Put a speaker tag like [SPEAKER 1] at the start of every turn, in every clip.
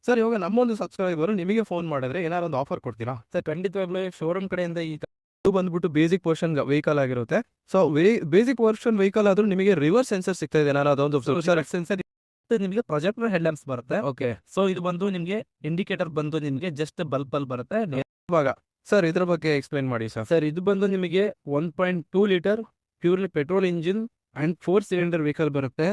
[SPEAKER 1] Sir ಇವಾಗ ನಮ್ಮೊಂದು subscriber ನಿಮಗೆ phone ಮಾಡಿದ್ರೆ ಏನಾದ್ರು ಒಂದು ಆಫರ್ ಕೊಡ್ತೀರಾ?
[SPEAKER 2] ಸರ್ ಖಂಡಿತವಾಗ್ಲೂ ಶೋರೂಮ್ ಕಡೆಯಿಂದ
[SPEAKER 1] ಇದು ಬಂದ್ಬಿಟ್ಟು ಬೇಸಿಕ್ ವರ್ಷನ್ ವೆಹಿಕಲ್ ಆಗಿರುತ್ತೆ. ಸೊ ಬೇಸಿಕ್ ವರ್ಷನ್ ವೆಹಿಕಲ್ ಆದ್ರೂ ನಿಮಗೆ ರಿವರ್ಸ್ ಸೆನ್ಸರ್ ಸಿಗ್ತಾ ಇದೆ ಏನಾದ್ರು ಅದೊಂದು
[SPEAKER 2] ಸೆನ್ಸರ್ ನಿಮಗೆ ಪ್ರೊಜೆಕ್ಟರ್ ಹೆಡ್ ಲ್ಯಾಂಪ್ಸ್ ಬರುತ್ತೆ.
[SPEAKER 1] ಓಕೆ.
[SPEAKER 2] ಸೊ ಇದು ಬಂದು ನಿಮಗೆ ಇಂಡಿಕೇಟರ್ ಬಂದು ನಿಮಗೆ ಜಸ್ಟ್ ಬಲ್ಬ್ ಅಲ್ಲಿ ಬರುತ್ತೆ.
[SPEAKER 1] ಇವಾಗ ಸರ್ ಇದ್ರ ಬಗ್ಗೆ ಎಕ್ಸ್ಪ್ಲೈನ್ ಮಾಡಿ ಸರ್.
[SPEAKER 2] ಸರ್ ಇದು ಬಂದು ನಿಮಗೆ 1.2 litre purely petrol engine and 4 cylinder vehicle ಬರುತ್ತೆ.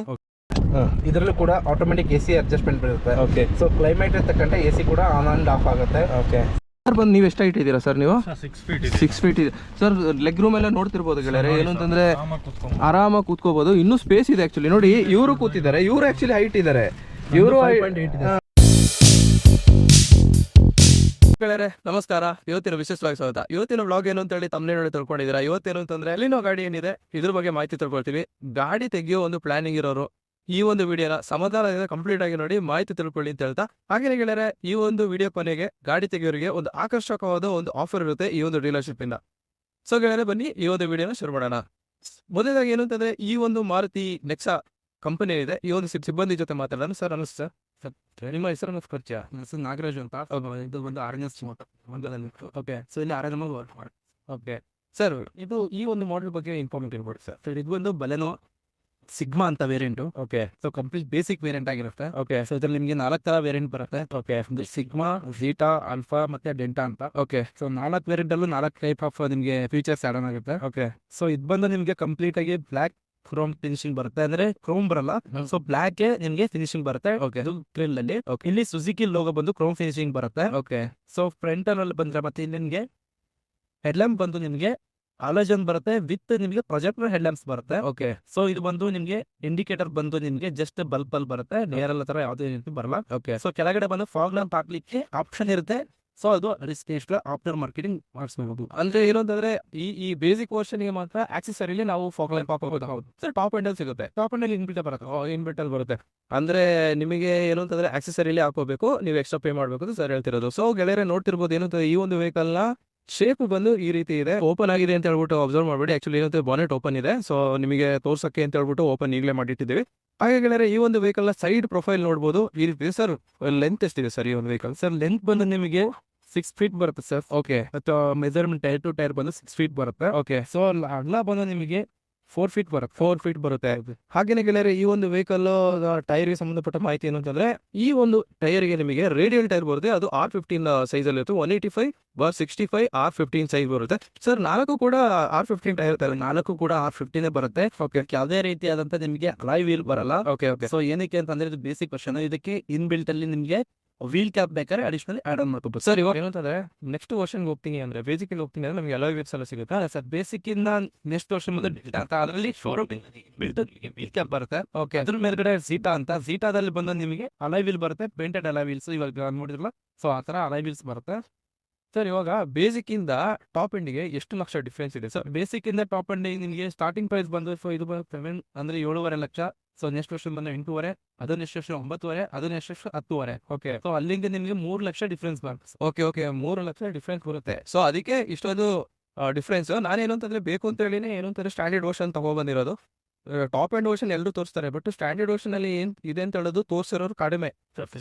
[SPEAKER 2] ಇದರಲ್ಲೂ ಕೂಡ ಆಟೋಮೆಟಿಕ್ ಎಸಿ ಅಡ್ಜಸ್ಟ್ಮೆಂಟ್ ಬರುತ್ತೆ.
[SPEAKER 1] ಓಕೆ.
[SPEAKER 2] ಸೊ ಕ್ಲೈಮೇಟ್ ತಕ್ಕಂತೆ ಎಸಿ ಕೂಡ ಆನ್ ಅಂಡ್ ಆಫ್ ಆಗುತ್ತೆ.
[SPEAKER 1] ಓಕೆ ಸರ್ ಬಂದು ನೀವು ಎಷ್ಟು ಹೈಟ್ ಇದ್ದೀರಾ ಸರ್? ನೀವು
[SPEAKER 3] 6
[SPEAKER 1] ಫೀಟ್ ಇದೆ ಸರ್. ಲೆಗ್ ರೂಮ್ ಎಲ್ಲ ನೋಡ್ತಿರ್ಬೋದು ಗೆಳೆಯರೆ. ಏನು ಅಂತಂದ್ರೆ ಆರಾಮಾಗಿ ಕೂತ್ಕೋಬಹುದು. ಇನ್ನೂ ಸ್ಪೇಸ್ ಇದೆ ಆಕ್ಚುಲಿ. ನೋಡಿ ಇವರು ಕೂತಿದ್ದಾರೆ, ಇವರು ಆಕ್ಚುಲಿ ಹೈಟ್ ಇದ್ದಾರೆ. ಇವರು ಗೆಳೆಯರೆ ನಮಸ್ಕಾರ. ಇವತ್ತಿನ ವಿಶೇಷವಾಗಿ ಸ್ವಾಗತ. ಇವತ್ತಿನ ವ್ಲಾಗ್ ಏನು ಅಂತ ಹೇಳಿ ತಮ್ಮನೇ ನೋಡಿ ತಿಳ್ಕೊಂಡಿದ್ದೀರಾ. ಇವತ್ತೇನು ಅಂತಂದ್ರೆ ಎಲ್ಲಿನೋ ಗಾಡಿ ಏನಿದೆ ಇದ್ರ ಬಗ್ಗೆ ಮಾಹಿತಿ ತಿಳ್ಕೊಳ್ತೀವಿ. ಗಾಡಿ ತೆಗಿಯೋ ಒಂದು ಪ್ಲಾನಿಂಗ್ ಇರೋರು ಈ ಒಂದು ವಿಡಿಯೋನ ಸಮಾಧಾನದಿಂದ ಕಂಪ್ಲೀಟ್ ಆಗಿ ನೋಡಿ ಮಾಹಿತಿ ತಿಳ್ಕೊಳ್ಳಿ ಅಂತ ಹೇಳ್ತಾ, ಹಾಗೇನೆ ಗೆಳೆಯರೆ ಈ ಒಂದು ವಿಡಿಯೋ ಕೊನೆಗೆ ಗಾಡಿ ತೆಗಿಯೋರಿಗೆ ಒಂದು ಆಕರ್ಷಕವಾದ ಒಂದು ಆಫರ್ ಇರುತ್ತೆ ಈ ಒಂದು ಡೀಲರ್ಶಿಪ್ ಇಂದ. ಸೊ ಗೆಳೆಯರೆ ಬನ್ನಿ ಈ ಒಂದು ವಿಡಿಯೋನ ಶುರು ಮಾಡೋಣ. ಮೊದಲಾಗಿ ಏನು ಅಂತಂದ್ರೆ ಈ ಒಂದು ಮಾರುತಿ ನೆಕ್ಸಾ ಕಂಪನಿ ಏನಿದೆ ಈ ಒಂದು ಸಿಬ್ಬಂದಿ ಜೊತೆ ಮಾತಾಡೋಣ. ಸರ್ ನಮಸ್ತೆ ಸರ್. ನಿಮ್ಮ ಹೆಸರನ್ನು ಪರಿಚಯ?
[SPEAKER 2] ಹೆಸರು ನಾಗರಾಜ್ ಅಂತ. ಇದು ಒಂದು ಆರ್ಎನ್ಎಸ್
[SPEAKER 1] ಓಕೆ.
[SPEAKER 2] ಸೊ ಇಲ್ಲಿ ಆರ್ಎನ್ ವರ್ಕ್ ಮಾಡಿ.
[SPEAKER 1] ಓಕೆ ಸರ್, ಇದು ಈ ಒಂದು ಮಾಡೆಲ್ ಬಗ್ಗೆ ಇನ್ಫಾರ್ಮೇಟಿವ್ ಕೊಡಿ ಸರ್.
[SPEAKER 2] ಸರ್ ಇದು ಒಂದು ಬಲೆನೋ ಸಿಗ್ಮಾ ಅಂತ variant.
[SPEAKER 1] Okay.
[SPEAKER 2] So complete basic variant ಆಗಿರುತ್ತೆ.
[SPEAKER 1] ಓಕೆ.
[SPEAKER 2] ಸೊ ಇದ್ರಲ್ಲಿ ನಿಮಗೆ 4 ತರ ವೇರಿಯಂಟ್ ಬರುತ್ತೆ.
[SPEAKER 1] ಓಕೆ.
[SPEAKER 2] ಸಿಗ್ಮಾ, ಝೀಟಾ, ಆಲ್ಫಾ ಮತ್ತೆ ಡೆಂಟಾ ಅಂತ.
[SPEAKER 1] ಓಕೆ.
[SPEAKER 2] ಸೊ 4 ವೇರಿಯಂಟ್ ಅಲ್ಲೂ 4 ಟೈಪ್ ಆಫ್ ನಿಮಗೆ ಫೀಚರ್ಸ್ ಆಡ್ ಆನ್ ಆಗುತ್ತೆ.
[SPEAKER 1] ಓಕೆ.
[SPEAKER 2] ಸೊ ಇದು ಬಂದು ನಿಮಗೆ ಕಂಪ್ಲೀಟ್ ಆಗಿ ಬ್ಲಾಕ್ ಕ್ರೋಮ್ ಫಿನಿಶಿಂಗ್ ಬರುತ್ತೆ. ಅಂದ್ರೆ ಕ್ರೋಮ್ ಬರಲ್ಲ, ಸೊ ಬ್ಲಾಕ್ ನಿಮಗೆ ಫಿನಿಶಿಂಗ್ ಬರುತ್ತೆ.
[SPEAKER 1] ಓಕೆ.
[SPEAKER 2] ಗ್ರಿಲ್ ಅಲ್ಲಿ
[SPEAKER 1] Okay.
[SPEAKER 2] ಇಲ್ಲಿ ಸುಜುಕಿ ಲೋಗೋ ಬಂದು ಕ್ರೋಮ್ ಫಿನಿಶಿಂಗ್ ಬರುತ್ತೆ.
[SPEAKER 1] ಓಕೆ.
[SPEAKER 2] ಸೊ ಫ್ರಂಟ್ ಅಲ್ಲಿ ಬಂದ್ರೆ ಮತ್ತೆ ಇಲ್ಲಿ ನಿಮಗೆ ಹೆಡ್ ಲ್ಯಾಂಪ್ ಬಂದು ನಿಮಗೆ ಹಾಲೋಜನ್ ಬರುತ್ತೆ ವಿತ್ ನಿಮಗೆ ಪ್ರೊಜೆಕ್ಟರ್ ಹೆಡ್ ಲ್ಯಾಂಪ್ಸ್ ಬರುತ್ತೆ.
[SPEAKER 1] ಓಕೆ.
[SPEAKER 2] ಸೊ ಇದು ಬಂದು ನಿಮಗೆ ಇಂಡಿಕೇಟರ್ ಬಂದು ನಿಮಗೆ ಜಸ್ಟ್ ಬಲ್ಬ್ ಅಲ್ಲಿ ಬರುತ್ತೆ. ನೇರಲ್ಲ ತರ ಯಾವುದೇ ರೀತಿ ಬರಲ್ಲ.
[SPEAKER 1] ಓಕೆ.
[SPEAKER 2] ಸೊ ಕೆಳಗಡೆ ಬಂದು ಫಾಗ್ ಲ್ಯಾಂಪ್ ಹಾಕ್ಲಿಕ್ಕೆ ಆಪ್ಷನ್ ಇರುತ್ತೆ. ಸೊ ಅದು ಆಫ್ಟರ್ ಮಾರ್ಕೆಟಿಂಗ್ ಮಾಡಿಸ್ಬಹುದು.
[SPEAKER 1] ಅಂದ್ರೆ ಏನು ಅಂತಂದ್ರೆ ಈ ಬೇಸಿಕ್ ವರ್ಷನ್ ಗೆ ಮಾತ್ರ ಆಕ್ಸೆಸರಿಲಿ ನಾವು ಫಾಗ್ ಲ್ಯಾಂಪ್ ಹಾಕಬಹುದು. ಹೌದು ಸರ್. ಟಾಪ್ ಎಂಡ್ ಅಲ್ಲಿ ಸಿಗುತ್ತೆ.
[SPEAKER 2] ಟಾಪ್ ಅಂಡ್ ಅಲ್ಲಿ ಇನ್ಬಿಲ್ಟ್ ಬರುತ್ತೆ.
[SPEAKER 1] ಇನ್ಬಿಲ್ಟ್ ಅಲ್ಲಿ ಬರುತ್ತೆ. ಅಂದ್ರೆ ನಿಮಗೆ ಏನು ಅಂತಂದ್ರೆ ಆಕ್ಸೆಸರಿಲಿ ಹಾಕೋಬೇಕು, ನೀವು ಎಕ್ಸ್ಟ್ರಾ ಪೇ ಮಾಡ್ಬೇಕು ಅಂತ ಸರ್ ಹೇಳ್ತಿರೋದು. ಸೊ ಗೆಳೆಯರೆ ನೋಡ್ತಿರ್ಬೋದು ಏನು ಈ ಒಂದು ವೆಹಿಕಲ್ ನ ಶೇಪ್ ಬಂದು ಈ ರೀತಿ ಇದೆ. ಓಪನ್ ಆಗಿದೆ ಅಂತ ಹೇಳ್ಬಿಟ್ಟು ಅಬ್ಸರ್ವ್ ಮಾಡಬೇಡಿ. ಆಕ್ಚುಲಿ ಏನಂತ ಬಾನೆಟ್ ಓಪನ್ ಇದೆ. ಸೊ ನಿಮಗೆ ತೋರ್ಸಕ್ಕೆ ಅಂತ ಹೇಳ್ಬಿಟ್ಟು ಓಪನ್ ಈಗಲೇ ಮಾಡಿಟ್ಟಿದ್ದೀವಿ. ಹಾಗೆ ಗೆಳೆಯರೆ ಈ ಒಂದು ವೆಹಿಕಲ್ ನ ಸೈಡ್ ಪ್ರೊಫೈಲ್ ನೋಡಬಹುದು ಈ ರೀತಿ. ಸರ್ ಲೆಂತ್ ಎಷ್ಟಿದೆ ಸರ್ ಈ ಒಂದು ವೆಹಿಕಲ್?
[SPEAKER 2] ಸರ್ ಲೆಂತ್ ಬಂದು ನಿಮಗೆ 6 ಫೀಟ್ ಬರುತ್ತೆ ಸರ್.
[SPEAKER 1] ಓಕೆ.
[SPEAKER 2] ಅಥವಾ ಮೆಜರ್ಮೆಂಟ್ ಟೈರ್ ಟು ಟೈರ್ ಬಂದು 6 ಫೀಟ್ ಬರುತ್ತೆ.
[SPEAKER 1] ಓಕೆ.
[SPEAKER 2] ಸೊ ಅಗಲ ಬಂದು ನಿಮಗೆ 4 ಫೀಟ್ ಬರುತ್ತೆ.
[SPEAKER 1] 4 ಫೀಟ್ ಬರುತ್ತೆ. ಹಾಗೇನೆ ಗೆಳೆಯರೆ ಈ ಒಂದು ವೆಹಿಕಲ್ ಟೈರ್ ಗೆ ಸಂಬಂಧಪಟ್ಟ ಮಾಹಿತಿ ಏನು ಅಂತಂದ್ರೆ ಈ ಒಂದು ಟೈರ್ ಗೆ ನಿಮಗೆ ರೇಡಿಯಲ್ ಟೈರ್ ಬರುತ್ತೆ. ಅದು R15 ಸೈಜ್ ಅಲ್ಲಿ ಇರುತ್ತೆ. 185/65 R15 ಸೈಜ್ ಬರುತ್ತೆ. ಸರ್ 4 ಕೂಡ R15 ಟೈರ್ ಇರುತ್ತೆ.
[SPEAKER 2] 4 ಕೂಡ R15 ಬರುತ್ತೆ.
[SPEAKER 1] ಓಕೆ.
[SPEAKER 2] ಯಾವುದೇ ರೀತಿಯಾದಂತ ನಿಮಗೆ ಅಲಾಯ್ ವೀಲ್ ಬರಲ್ಲ.
[SPEAKER 1] ಓಕೆ. ಓಕೆ.
[SPEAKER 2] ಸೊ ಏನಕ್ಕೆ ಅಂತಂದ್ರೆ ಇದು ಬೇಸಿಕ್ ವರ್ಷನ್. ಇದಕ್ಕೆ ಇನ್ ಬಿಲ್ಟ್ ಅಲ್ಲಿ ನಿಮಗೆ ವೀಲ್ ಕ್ಯಾಪ್ ಬೇಕಾದ್ರೆ ಅಡಿಷನಲ್ ಆಡ್ ಆನ್ ಮಾಡ್ಕೋಬಹುದು.
[SPEAKER 1] ಸರ್ ಇವಾಗ ಏನಂತಂದ್ರೆ ನೆಕ್ಸ್ಟ್ ವರ್ಷನ್ ಹೋಗ್ತೀನಿ ಅಂದ್ರೆ ಬೇಸಿಕ್ ಹೋಗ್ತೀನಿ ಅಂದ್ರೆ ನಮಗೆ ಅಲಾಯ್ ವೀಲ್ಸ್ ಎಲ್ಲ ಸಿಗುತ್ತೆ.
[SPEAKER 2] ಸರ್ ಬೇಸಿಕ್ ಇಂದ ನೆಕ್ಸ್ಟ್ ವರ್ಷ ಮುಂದೆ ಡೆಲ್ಟಾ ಅಂತ ಅದರಲ್ಲಿ ಶೋರೂಮ್ ವೀಲ್ ಕ್ಯಾಪ್ ಬರುತ್ತೆ.
[SPEAKER 1] ಓಕೆ.
[SPEAKER 2] ಅದ್ರ ಮೇಲ್ಗಡೆ ಝೀಟಾ ಅಂತ. ಝೀಟಾದಲ್ಲಿ ಬಂದು ನಿಮಗೆ ಅಲಾಯ್ ವೀಲ್ ಬರುತ್ತೆ. ಪೇಂಟೆಡ್ ಅಲಾಯ್ ವೀಲ್ಸ್ ಇವಾಗ ನೋಡಿದ್ರಲ್ಲ, ಸೊ ಆ ತರ ಅಲಾಯ್ ವೀಲ್ಸ್ ಬರುತ್ತೆ.
[SPEAKER 1] ಸರ್ ಇವಾಗ ಬೇಸಿಕ್ ಇಂದ ಟಾಪ್ ಎಂಡ್ಗೆ ಎಷ್ಟು ಲಕ್ಷ ಡಿಫ್ರೆನ್ಸ್ ಇದೆ ಸರ್?
[SPEAKER 2] ಬೇಸಿಕ್ ಇಂದ ಟಾಪ್ ಅಂಡ್ ನಿಮಗೆ ಸ್ಟಾರ್ಟಿಂಗ್ ಪ್ರೈಸ್ ಬಂದು ಸೊ ಇದು ಬಂದು 7 ಅಂದ್ರೆ 7.5 ಲಕ್ಷ. ಸೊ ನೆಕ್ಸ್ಟ್ ವರ್ಷ ಬಂದು 8.5, ಅದು ನೆಕ್ಸ್ಟ್ ವರ್ಷ 9.5, ಅದು ನೆಕ್ಸ್ಟ್ ವರ್ಷ 10.5.
[SPEAKER 1] ಓಕೆ.
[SPEAKER 2] ಸೊ ಅಲ್ಲಿಂದ ನಿಮಗೆ 3 ಲಕ್ಷ ಡಿಫ್ರೆನ್ಸ್ ಬರುತ್ತೆ.
[SPEAKER 1] ಓಕೆ. ಓಕೆ. 3 ಲಕ್ಷ ಡಿಫ್ರೆನ್ಸ್ ಬರುತ್ತೆ. ಸೊ ಅದಕ್ಕೆ ಇಷ್ಟೊಂದು ಡಿಫ್ರೆನ್ಸ್. ನಾನೇನು ಅಂತಂದ್ರೆ ಬೇಕು ಅಂತ ಹೇಳಿನೇ ಏನು ಅಂತಂದ್ರೆ ಸ್ಟ್ಯಾಂಡರ್ಡ್ ವರ್ಷನ್ ತಗೊಬಂದಿರೋದು. ಟಾಪ್ ಅಂಡ್ ವರ್ಷನ್ ಎಲ್ಲರೂ ತೋರಿಸ್ತಾರೆ, ಬಟ್ ಸ್ಟ್ಯಾಂಡರ್ಡ್ ವರ್ಷನ್ ಅಲ್ಲಿ ಏನ್ ಇದೆ ಅಂತ ಹೇಳೋದು ತೋರಿಸಿರೋರು ಕಡಿಮೆ.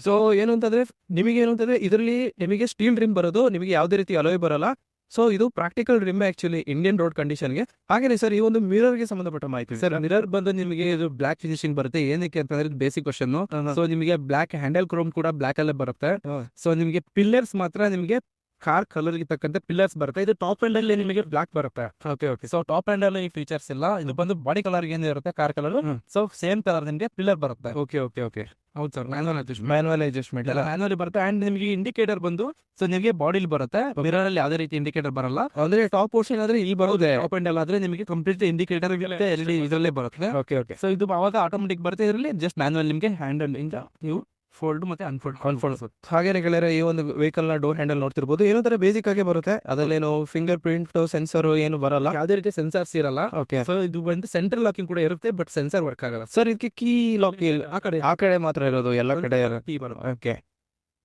[SPEAKER 1] ಸೊ ಏನು ಅಂತಂದ್ರೆ ನಿಮಗೆ ಏನು ಅಂತಂದ್ರೆ ಇದರಲ್ಲಿ ನಿಮಗೆ ಸ್ಟೀಲ್ ರಿಮ್ ಬರೋದು, ನಿಮಗೆ ಯಾವುದೇ ರೀತಿ ಅಲೋಯ್ ಬರಲ್ಲ. ಸೊ ಇದು practical rim actually Indian road ಕಂಡೀಷನ್ಗೆ. ಹಾಗೇನೆ ಸರ್ ಈ ಒಂದು ಮಿರರ್ ಗೆ ಸಂಬಂಧಪಟ್ಟ ಮಾಹಿತಿ
[SPEAKER 2] ಸರ್ ಮಿರರ್ ಬಂದು ನಿಮಗೆ ಇದು ಬ್ಲಾಕ್ ಫಿನಿಶಿಂಗ್ ಬರುತ್ತೆ. ಏನಕ್ಕೆ ಅಂತಂದ್ರೆ ಬೇಸಿಕ್ ವರ್ಷನ್. ಸೊ ನಿಮಗೆ ಬ್ಲಾಕ್ ಹ್ಯಾಂಡಲ್ ಕ್ರೋಮ್ ಕೂಡ ಬ್ಲಾಕ್ ಅಲ್ಲೇ ಬರುತ್ತೆ. ಸೊ ನಿಮಗೆ ಪಿಲ್ಲರ್ಸ್ ಮಾತ್ರ ನಿಮಗೆ ಕಾರ್ ಕಲರ್ ಗೆ ತಕ್ಕಂತೆ ಪಿಲ್ಲರ್ಸ್ ಬರುತ್ತೆ. ಇದು ಟಾಪ್ ಎಂಡ್ ಅಲ್ಲಿ ನಿಮಗೆ ಬ್ಲಾಕ್ ಬರುತ್ತೆ.
[SPEAKER 1] Okay. Okay.
[SPEAKER 2] So top end ಅಲ್ಲಿ ಈ ಫೀಚರ್ಸ್ ಇಲ್ಲ. ಇದು ಬಂದು ಬಾಡಿ ಕಲರ್ ಏನಿರುತ್ತೆ car colour, so same colour ನಿಮಗೆ ಪಿಲ್ಲರ್ ಬರುತ್ತೆ.
[SPEAKER 1] ಓಕೆ. ಓಕೆ. ಓಕೆ.
[SPEAKER 2] ಹೌದು ಸರ್.
[SPEAKER 1] ಮ್ಯಾನುವಲ್ ಅಡ್ಜಸ್ಟ್ಮೆಂಟ್ ಎಲ್ಲ
[SPEAKER 2] ಮ್ಯಾನುವಲಿ ಬರುತ್ತೆ. ಅಂಡ್ ನಿಮಗೆ ಇಂಡಿಕೇಟರ್ ಬಂದು ಸೊ ನಿಮಗೆ ಬಾಡಿಲಿ ಬರುತ್ತೆ. ಮಿರರ್ ಅಲ್ಲಿ ಯಾವುದೇ ರೀತಿ ಇಂಡಿಕೇಟರ್ ಬರಲ್ಲ.
[SPEAKER 1] ಅಂದ್ರೆ ಟಾಪ್ ಪೋರ್ಷನ್ ಆದ್ರೆ ಇಲ್ಲಿ ಬರುತ್ತೆ.
[SPEAKER 2] ಟಾಪ್ ಎಂಡ್ ಆದ್ರೆ ನಿಮಗೆ ಕಂಪ್ಲೀಟ್ ಇಂಡಿಕೇಟರ್ ಇದರಲ್ಲೇ ಬರುತ್ತೆ.
[SPEAKER 1] ಓಕೆ. ಓಕೆ.
[SPEAKER 2] ಸೊ ಇದು ಅವಾಗ ಆಟೋಮೆಟಿಕ್ ಬರುತ್ತೆ. ಇದರಲ್ಲಿ ಜಸ್ಟ್ ಮ್ಯಾನುವಲ್ ನಿಮಗೆ ಹ್ಯಾಂಡಲ್ ಇಂದ ನೀವು ಫೋಲ್ಡ್ ಮತ್ತೆ ಅನ್ಫೋಲ್ಡ್.
[SPEAKER 1] ಹಾಗೇನೆ ಗೆಳೆಯರೆ ಈ ಒಂದು ವೆಹಿಕಲ್ ನ ಡೋರ್ ಹ್ಯಾಂಡಲ್ ನೋಡ್ತಿರ್ಬೋದು. ಏನೋ ತರ ಬೇಸಿಕ್ ಆಗಿ ಬರುತ್ತೆ. ಅದರಲ್ಲೇನು ಫಿಂಗರ್ ಪ್ರಿಂಟ್ ಸೆನ್ಸರ್ ಏನು ಬರಲ್ಲ,
[SPEAKER 2] ಯಾವುದೇ ರೀತಿ ಸೆನ್ಸರ್ಸ್ ಇರಲ್ಲ.
[SPEAKER 1] ಓಕೆ.
[SPEAKER 2] ಸೊ ಇದು ಬಂದು ಸೆಂಟ್ರಲ್ ಲಾಕಿಂಗ್ ಕೂಡ ಇರುತ್ತೆ, ಬಟ್ ಸೆನ್ಸರ್ ವರ್ಕ್ ಆಗಲ್ಲ.
[SPEAKER 1] ಸರ್ ಇದಕ್ಕೆ ಕೀ ಲಾಕ್ ಆ ಕಡೆ ಮಾತ್ರ ಇರೋದು, ಎಲ್ಲ ಕಡೆ
[SPEAKER 2] ಕೀ ಬರುತ್ತೆ.
[SPEAKER 1] ಓಕೆ.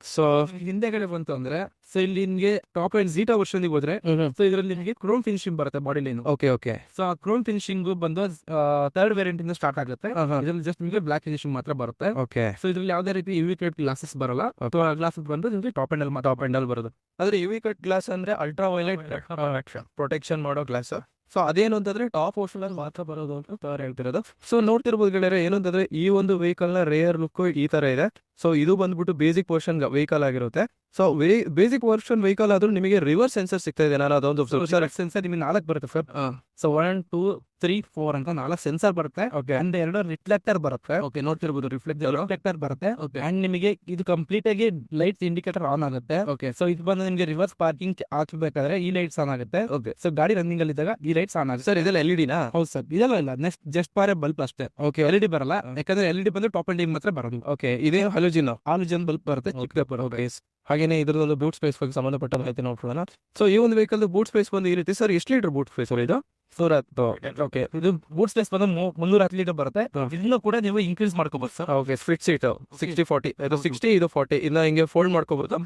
[SPEAKER 2] ಸೊ ಹಿಂದೆಗಡೆ ಬಂತು ಅಂದ್ರೆ ಸೊ ಇಲ್ಲಿ ನಿಮಗೆ ಟಾಪ್ ಅಂಡ್ ಝೀಟಾ ವರ್ಷನ್ ಹೋದ್ರೆ ಸೊ ಇದರಲ್ಲಿ ನಿಮಗೆ ಕ್ರೋಮ್ ಫಿನಿಶಿಂಗ್ ಬರುತ್ತೆ ಬಾಡಿ ಲೈನ್.
[SPEAKER 1] ಓಕೆ
[SPEAKER 2] ಸೊ ಆ ಕ್ರೋಮ್ ಫಿನಿಶಿಂಗ್ ಬಂದು ಥರ್ಡ್ ವೇರಿಯಂಟ್ ಇಂದ ಸ್ಟಾರ್ಟ್ ಆಗುತ್ತೆ. ಇದರಲ್ಲಿ ಜಸ್ಟ್ ನಿಮಗೆ ಬ್ಲಾಕ್ ಫಿನಿಶಿಂಗ್ ಮಾತ್ರ ಬರುತ್ತೆ.
[SPEAKER 1] ಓಕೆ
[SPEAKER 2] ಸೊ ಇದ್ರಲ್ಲಿ ಯಾವುದೇ ರೀತಿ ಯುವಿ ಕಟ್ ಗ್ಲಾಸಸ್ ಬರಲ್ಲ. ಗ್ಲಾಸಸ್ ಬಂದು ನಿಮಗೆ ಟಾಪ್ ಅಂಡ್ ಅಲ್ಲಿ ಬರೋದು.
[SPEAKER 1] ಆದ್ರೆ ಯುವಿ ಕಟ್ ಗ್ಲಾಸ್ ಅಂದ್ರೆ ಅಲ್ಟ್ರಾ ವೈಲೆಟ್ ಪ್ರೊಟೆಕ್ಷನ್ ಮಾಡೋ ಗ್ಲಾಸ್. ಸೊ ಅದೇನು ಅಂತಂದ್ರೆ ಟಾಪ್ ಓಷನ್ ಅಲ್ಲಿ ಮಾತ್ರ ಬರೋದು ಅಂತ ಹೇಳ್ತಿರೋದು. ಸೊ ನೋಡ್ತಿರ್ಬೋದು ಗೆಳೆಯರೆ, ಏನು ಅಂತಂದ್ರೆ ಈ ಒಂದು ವೆಹಿಕಲ್ ನ ರೇರ್ ಲುಕ್ ಈ ತರ ಇದೆ. ಸೊ ಇದು ಬಂದ್ಬಿಟ್ಟು ಬೇಸಿಕ್ ವರ್ಷನ್ ವೆಹಿಕಲ್ ಆಗಿರುತ್ತೆ. ಸೊ ಬೇಸಿಕ್ ವರ್ಷನ್ ವೆಹಿಕಲ್ ಆದ್ರೂ ನಿಮಗೆ ರಿವರ್ಸ್ ಸೆನ್ಸರ್ ಸಿಗ್ತಾ ಇದೆ. ನಾನು ಅದೊಂದು
[SPEAKER 2] ಸೆನ್ಸರ್ ನಿಮಗೆ 4 ಬರುತ್ತೆ ಸರ್. ಸೊ 1 2 3 4 ಅಂತ 4 ಸೆನ್ಸರ್ ಬರುತ್ತೆ. ಅಂಡ್ 2 ರಿಫ್ಲೆಕ್ಟರ್ ಬರುತ್ತೆ.
[SPEAKER 1] ಓಕೆ ನೋಡ್ತಿರ್ಬೋದು
[SPEAKER 2] ರಿಫ್ಲೆಕ್ಟರ್ ಬರುತ್ತೆ. ಅಂಡ್ ನಿಮಗೆ ಇದು ಕಂಪ್ಲೀಟ್ ಆಗಿ ಲೈಟ್ಸ್ ಇಂಡಿಕೇಟರ್ ಆನ್ ಆಗುತ್ತೆ.
[SPEAKER 1] ಓಕೆ
[SPEAKER 2] ಸೊ ಇದು ಬಂದು ನಿಮಗೆ ರಿವರ್ಸ್ ಪಾರ್ಕಿಂಗ್ ಹಾಕಬೇಕಾದ್ರೆ ಈ ಲೈಟ್ಸ್ ಆನ್ ಆಗುತ್ತೆ.
[SPEAKER 1] ಓಕೆ
[SPEAKER 2] ಸೊ ಗಾಡಿ ರನ್ನಿಂಗ್ ಅಲ್ಲಿ ಇದ್ದಾಗ ಈ ಲೈಟ್ಸ್ ಆನ್ ಆಗುತ್ತೆ.
[SPEAKER 1] ಸರ್ ಇದೆಲ್ಲ LED ನಾ?
[SPEAKER 2] ಹೌದು ಸರ್, ಇದೆಲ್ಲ ಇಲ್ಲ, ನೆಕ್ಸ್ಟ್ ಜಸ್ಟ್ ಫಾರ್ ಬಲ್ಬ್ ಅಷ್ಟೇ.
[SPEAKER 1] ಓಕೆ
[SPEAKER 2] LED ಬರಲ್ಲ, ಯಾಕಂದ್ರೆ LED ಬಂದು ಟಾಪ್ ಅಂಡ್ ಮಾತ್ರ ಬರೋದು.
[SPEAKER 1] ಓಕೆ ಇದೇ ಹಲೋಜಿನ್
[SPEAKER 2] ಹಾಲೋಜನ್ ಬಲ್ಬ್ ಬರುತ್ತೆ, ಚಿಕ್ಕ ಬರುತ್ತೆ.
[SPEAKER 1] ಹಾಗೇನೆ ಇದ್ರದ್ದು ಬೂಟ್ ಸ್ಪೇಸ್ ಬಗ್ಗೆ ಸಂಬಂಧಪಟ್ಟ ಮಾಹಿತಿ ನೋಡ್ಕೊಳ್ಳೋಣ. ಸೊ ಈ ಒಂದು ವೆಹಿಕಲ್ ಬೂಟ್ ಸ್ಪೇಸ್ ಬಂದು ಈ ರೀತಿ. ಸರ್ ಎಷ್ಟು ಲೀಟರ್ ಬೂಟ್ ಸ್ಪೇಸ್ ಇದು?
[SPEAKER 2] 110. ಓಕೆ, ಇದು ಬೂಟ್ ಸ್ಪೇಸ್ ಬಂದು 310 ಲೀಟರ್ ಬರುತ್ತೆ. ಇದನ್ನು ಕೂಡ ನೀವು ಇನ್ಕ್ರೀಸ್ ಮಾಡ್ಕೋಬಹುದು ಸರ್.
[SPEAKER 1] ಓಕೆ ಸ್ಪ್ಲಿಟ್ ಸೀಟ್ 60-40, ಇದು 60 ಇದು 40 ಇನ್ನ ಹಿಂಗೆ ಫೋಲ್ಡ್ ಮಾಡ್ಕೋಬಹುದು.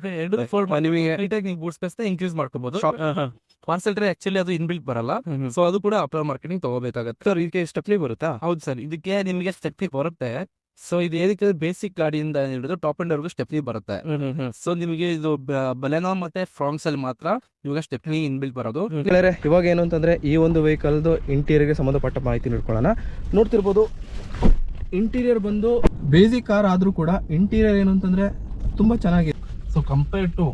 [SPEAKER 2] ನೀವು ಬೂಟ್ ಸ್ಪೇಸ್ ಇನ್ಕ್ರೀಸ್ ಮಾಡ್ಕೋಬಹುದು. ಪಾರ್ಸಲ್ ಟ್ರೇ ಆಕ್ಚುಲಿ ಅದು ಇನ್ಬಿಲ್ಟ್ ಬರಲ್ಲ. ಸೊ ಅದು ಕೂಡ ಆಫ್ಟರ್ ಮಾರ್ಕೆಟಿಂಗ್ ತಗೋಬೇಕಾಗುತ್ತೆ.
[SPEAKER 1] ಸರ್ ಇದಕ್ಕೆ ಸ್ಟೆಪ್ನಿ ಬರುತ್ತಾ?
[SPEAKER 2] ಹೌದು ಸರ್, ಇದಕ್ಕೆ ನಿಮಗೆ ಸ್ಟೆಪ್ನಿ ಬರುತ್ತೆ. ಸೊ ಇದು ಏನಕ್ಕೆ ಬೇಸಿಕ್ ಗಾಡಿಯಿಂದ ಹಿಡಿದು ಟಾಪ್ ಅಂಡ್ ವರ್ಗು ಸ್ಟೆಪ್ನಿ ಬರುತ್ತೆ. ಸೊ ನಿಮಗೆ ಇದು ಬಲೆನೋ ಮತ್ತೆ ಫ್ರಾಂಕ್ಸ್ ಅಲ್ಲಿ ಮಾತ್ರ ಇವಾಗ ಸ್ಟೆಪ್ನಿ ಇನ್ಬಿಲ್ಟ್ ಬರೋದು.
[SPEAKER 1] ಇವಾಗ ಏನು ಅಂತಂದ್ರೆ ಈ ಒಂದು ವೆಹಿಕಲ್ದು ಇಂಟೀರಿಯರ್ಗೆ ಸಂಬಂಧಪಟ್ಟ ಮಾಹಿತಿ ನೋಡ್ಕೊಳ್ಳೋಣ. ನೋಡ್ತಿರ್ಬೋದು ಇಂಟೀರಿಯರ್ ಬಂದು ಬೇಸಿಕ್ ಕಾರ್ ಆದ್ರೂ ಕೂಡ ಇಂಟೀರಿಯರ್ ಏನು ಅಂತಂದ್ರೆ ತುಂಬಾ ಚೆನ್ನಾಗಿದೆ.
[SPEAKER 2] ಸೊ ಕಂಪೇರ್ ಟು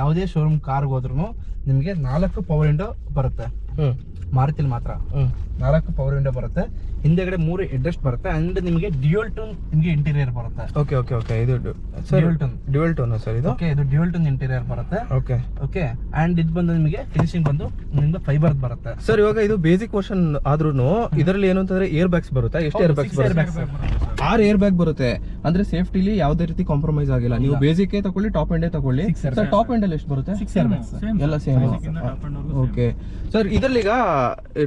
[SPEAKER 2] ಯಾವುದೇ ಶೋರೂಮ್ ಕಾರ್ಗೆ ಹೋದ್ರೂ ನಿಮಗೆ 4 ಪವರ್ ವಿಂಡೋ ಬರುತ್ತೆ. ಮಾರುತಿಲಿ ಮಾತ್ರ 4 ಪವರ್ ವಿಂಡೋ ಬರುತ್ತೆ. ಹಿಂದೆಗಡೆ 3 ಹೆಡ್ರೆಸ್ಟ್ ಬರುತ್ತೆ. ಅಂಡ್ ನಿಮಗೆ ಡ್ಯೂಯಲ್ ಟೋನ್ ನಿಮಗೆ ಇಂಟೀರಿಯರ್ ಬರುತ್ತೆ.
[SPEAKER 1] ಓಕೆ ಇದು ಡ್ಯುಯಲ್ ಟೋನ್ ಸರ್ ಇದು?
[SPEAKER 2] ಓಕೆ, ಇದು ಡ್ಯೂಯಲ್ ಟೋನ್ ಇಂಟೀರಿಯರ್ ಬರುತ್ತೆ.
[SPEAKER 1] ಓಕೆ
[SPEAKER 2] ಅಂಡ್ ಇದು ಬಂದು ನಿಮಗೆ ಫಿನಿಶಿಂಗ್ ಬಂದು ನಿಮ್ಗೆ ಫೈಬರ್ ಬರುತ್ತೆ.
[SPEAKER 1] ಸರ್ ಇವಾಗ ಇದು ಬೇಸಿಕ್ ವರ್ಷನ್ ಆದ್ರೂ ಇದರಲ್ಲಿ ಏನು ಅಂತಂದ್ರೆ ಏರ್ ಬ್ಯಾಗ್ಸ್ ಬರುತ್ತೆ. ಎಷ್ಟು ಏರ್ ಬ್ಯಾಗ್ಸ್ ಬರುತ್ತೆ? 6 ಏರ್ ಬ್ಯಾಗ್ ಬರುತ್ತೆ. ಅಂದ್ರೆ ಸೇಫ್ಟಿಲಿ ಯಾವುದೇ ರೀತಿ ಕಾಂಪ್ರಮೈಸ್ ಆಗಿಲ್ಲ. ನೀವು ಬೇಸಿಕ್ ತಗೊಳ್ಳಿ, ಟಾಪ್ ಎಂಡ್ ತಗೊಳ್ಳಿ. ಸರ್ ಟಾಪ್ ಎಂಡ್ ಅಲ್ಲಿ ಎಷ್ಟು ಬರುತ್ತೆ?
[SPEAKER 2] 6 ಏರ್ ಬ್ಯಾಗ್ಸ್
[SPEAKER 1] ಎಲ್ಲ ಸೇಮ್. ಓಕೆ ಸರ್, ಇದರಲ್ಲಿ ಈಗ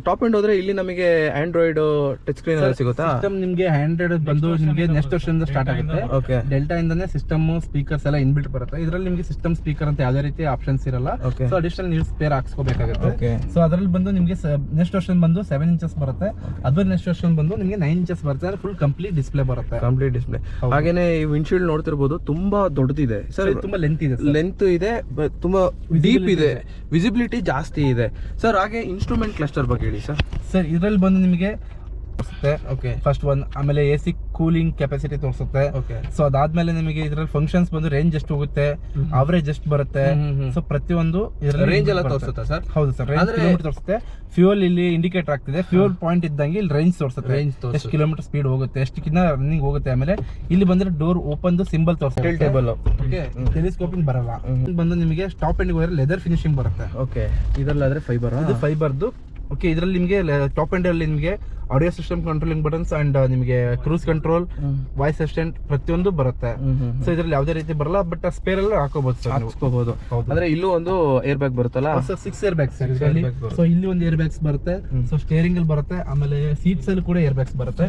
[SPEAKER 1] ಟಾಪ್ ಎಂಡ್ ಹೋದ್ರೆ ಇಲ್ಲಿ ನಮಗೆ ಆಂಡ್ರಾಯ್ಡ್ ಟಚ್ ಸ್ಕ್ರೀನ್ ಎಲ್ಲ ಸಿಗುತ್ತಾ?
[SPEAKER 2] ಸಿಸ್ಟಮ್ ನಿಮಗೆ ಆಂಡ್ರಾಯ್ಡ್ ಬಂದು ನಿಮಗೆ ನೆಕ್ಸ್ಟ್ ವರ್ಷದಿಂದ ಸ್ಟಾರ್ಟ್ ಆಗುತ್ತೆ.
[SPEAKER 1] ಓಕೆ,
[SPEAKER 2] ಡೆಲ್ಟಾ ಇಂದಾನೆ ಸಿಸ್ಟಮ್ ಸ್ಪೀಕರ್ಸ್ ಎಲ್ಲ ಇನ್ಬಿಲ್ಟ್ ಬರುತ್ತೆ. ಇದರಲ್ಲಿ ನಿಮಗೆ ಸಿಸ್ಟಮ್ ಸ್ಪೀಕರ್ ಅಂತ ಯಾವುದೇ ರೀತಿ ಆಪ್ಷನ್ಸ್ ಇರಲ್ಲ. ಸೊ ಅಡಿಷನಲ್ ನೀವು ಸ್ಪೇರ್ ಹಾಕ್ಸ್ಕೋಬೇಕಾಗುತ್ತೆ. ಸೊ ಅದರಲ್ಲಿ ಬಂದು ನಿಮಗೆ ನೆಕ್ಸ್ಟ್ ವರ್ಷನ್ ಬಂದು 7 ಇಂಚಸ್ ಬರುತ್ತೆ. ಅದ್ರ ನೆಕ್ಸ್ಟ್ ವರ್ಷನ್ ಬಂದು ನಿಮಗೆ 9 ಇಂಚಸ್ ಬರುತ್ತೆ. ಫುಲ್ ಕಂಪ್ಲೀಟ್ ಡಿಸ್ಪ್ಲೇ ಬರುತ್ತೆ.
[SPEAKER 1] Complete display. ಹಾಗೇನೆ ಈ ವಿಂಡ್ಶೀಲ್ಡ್ ನೋಡ್ತಿರ್ಬೋದು, ತುಂಬಾ ದೊಡ್ಡದಿದೆ ಸರ್.
[SPEAKER 2] ತುಂಬಾ ಲೆಂತ್ ಇದೆ,
[SPEAKER 1] ತುಂಬಾ ಡೀಪ್ ಇದೆ, ವಿಸಿಬಿಲಿಟಿ ಜಾಸ್ತಿ ಇದೆ ಸರ್. ಹಾಗೆ ಇನ್ಸ್ಟ್ರೂಮೆಂಟ್ ಕ್ಲಸ್ಟರ್ ಬಗ್ಗೆ ಹೇಳಿ ಸರ್.
[SPEAKER 2] ಸರ್ ಇದರಲ್ಲಿ ಬಂದು ನಿಮಗೆ ಫಸ್ಟ್ ಒನ್, ಆಮೇಲೆ AC ಕೂಲಿಂಗ್ ಕೆಪಾಸಿಟಿ ತೋರಿಸುತ್ತೆ. ಸೊ ಅದಾದ್ಮೇಲೆ ನಿಮಗೆ ಇದರಲ್ಲಿ ಫಂಕ್ಷನ್ಸ್ ಬಂದು ರೇಂಜ್ ಎಷ್ಟು ಹೋಗುತ್ತೆ, ಅವರೇಜ್ ಎಷ್ಟು ಬರುತ್ತೆ. ಸೊ ಪ್ರತಿಯೊಂದು
[SPEAKER 1] ರೇಂಜ್ ಎಲ್ಲ ತೋರಿಸುತ್ತಾ ಸರ್?
[SPEAKER 2] ಹೌದು ಸರ್, ರೇಂಜ್ ಕಿಲೋಮೀಟರ್ ತೋರಿಸುತ್ತೆ. ಫ್ಯೂಲ್ ಇಲ್ಲಿ ಇಂಡಿಕೇಟರ್ ಆಗ್ತಿದೆ. ಫ್ಯೂಲ್ ಪಾಯಿಂಟ್ ಇದ್ದಂಗೆ ಇಲ್ಲಿ ರೇಂಜ್ ತೋರಿಸುತ್ತೆ, ಎಷ್ಟು ಕಿಲೋಮೀಟರ್ ಸ್ಪೀಡ್ ಹೋಗುತ್ತೆ, ಎಷ್ಟು ರನ್ನಿಂಗ್ ಹೋಗುತ್ತೆ. ಆಮೇಲೆ ಇಲ್ಲಿ ಬಂದ್ರೆ ಡೋರ್ ಓಪನ್ ಸಿಂಬಲ್ ತೋರಿಸುತ್ತೆ.
[SPEAKER 1] ಟೇಬಲ್
[SPEAKER 2] ಟೆಲಿಸ್ಕೋಪಿಂಗ್ ಬರಲ್ಲ. ಬಂದು ನಿಮಗೆ ಟಾಪ್ ಎಂಡ್ ಹೋದ್ರೆ ಲೆದರ್ ಫಿನಿಶಿಂಗ್ ಬರುತ್ತೆ.
[SPEAKER 1] ಓಕೆ, ಇದರಲ್ಲಾದ್ರೆ ಫೈಬರ್,
[SPEAKER 2] ಇದು ಫೈಬರ್ದು. ಓಕೆ, ಇದರಲ್ಲಿ ನಿಮಗೆ ಟಾಪ್ ಎಂಡ್ ಅಲ್ಲಿ ನಿಮಗೆ audio system, controlling buttons and ನಿಮಗೆ ಕ್ರೂಸ್ ಕಂಟ್ರೋಲ್, ವಾಯ್ಸ್ ಅಸಿಸ್ಟೆಂಟ್ ಪ್ರತಿಯೊಂದು ಬರುತ್ತೆ. ಸೊ ಇದರಲ್ಲಿ ಯಾವುದೇ ರೀತಿ ಬರಲ್ಲ, ಬಟ್ ಸ್ಪೇರ್ ಎಲ್ಲ ಹಾಕೋಬಹುದು ಸರ್,
[SPEAKER 1] ಹಾಕೋಬಹುದು. ಅಂದ್ರೆ ಇಲ್ಲೂ ಒಂದು ಏರ್ ಬ್ಯಾಗ್ ಬರುತ್ತಲ್ಲ?
[SPEAKER 2] 6 ಏರ್ ಬ್ಯಾಗ್ಸ್. ಸೊ ಇಲ್ಲಿ ಒಂದು ಏರ್ ಬ್ಯಾಗ್ಸ್ ಬರುತ್ತೆ. ಸೊ ಸ್ಟೇರಿಂಗ್ ಅಲ್ಲಿ ಬರುತ್ತೆ. ಆಮೇಲೆ ಸೀಟ್ಸ್ ಅಲ್ಲಿ ಕೂಡ ಏರ್ ಬ್ಯಾಗ್ಸ್ ಬರುತ್ತೆ.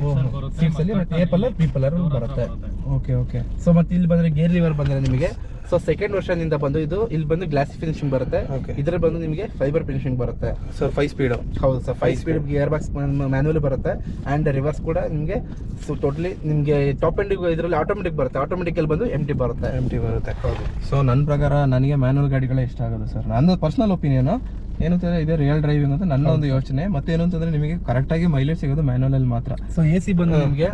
[SPEAKER 2] ಸೀಟ್ಸ್ ಅಲ್ಲಿ ಮತ್ತೆ A ಪಲ್ಲರ್, B ಪಲ್ಲರ್ ಬರುತ್ತೆ.
[SPEAKER 1] ಓಕೆ.
[SPEAKER 2] ಸೊ ಮತ್ತೆ ಇಲ್ಲಿ ಬಂದ್ರೆ ಗೇರ್ ಲಿವರ್ ಬಂದ್ರೆ ನಿಮಗೆ ಸೊ ಸೆಕೆಂಡ್ ವರ್ಷನ್ ಇಂದ ಬಂದು ಇದು ಇಲ್ಲಿ ಬಂದು ಗ್ಲಾಸಿ ಫಿನಿಶಿಂಗ್ ಬರುತ್ತೆ. ಇದರಲ್ಲಿ ಬಂದು ನಿಮಗೆ ಫೈಬರ್ ಫಿನಿಶಿಂಗ್ ಬರುತ್ತೆ
[SPEAKER 1] ಸರ್. 5 ಸ್ಪೀಡ್.
[SPEAKER 2] ಹೌದು sir, 5 speed gear box manual ಬರುತ್ತೆ. ಅಂಡ್ ರಿವರ್ಸ್ ಕೂಡ ನಿಮಗೆ ಸೊ ಟೋಟಲಿ ನಿಮಗೆ ಟಾಪ್ ಎಂಡ್ ಇದರಲ್ಲಿ ಆಟೋಮೆಟಿಕ್ ಬರುತ್ತೆ. ಆಟೋಮೆಟಿಕ್ ಅಲ್ಲಿ ಬಂದು ಎಂಟಿ ಬರುತ್ತೆ.
[SPEAKER 1] ಸೊ ನನ್ನ ಪ್ರಕಾರ ನನಗೆ ಮ್ಯಾನುವಲ್ ಗಾಡಿಗಳೇ ಇಷ್ಟ ಆಗೋದು ಸರ್. ನನ್ನ ಪರ್ಸನಲ್ ಒಪಿನಿಯನ್ ಏನು ಅಂತಂದ್ರೆ ಇದೆ ರಿಯಲ್ ಡ್ರೈವಿಂಗ್ ಅಂತ ನನ್ನ ಒಂದು ಯೋಚನೆ. ಮತ್ತೆ ಏನು ಅಂತಂದ್ರೆ ನಿಮಗೆ ಕರೆಕ್ಟ್ ಆಗಿ ಮೈಲೇಜ್ ಸಿಗೋದು ಮ್ಯಾನುವಲ್ ಅಲ್ಲಿ ಮಾತ್ರ.
[SPEAKER 2] ಸೊ AC ಬಂದು ನಿಮಗೆ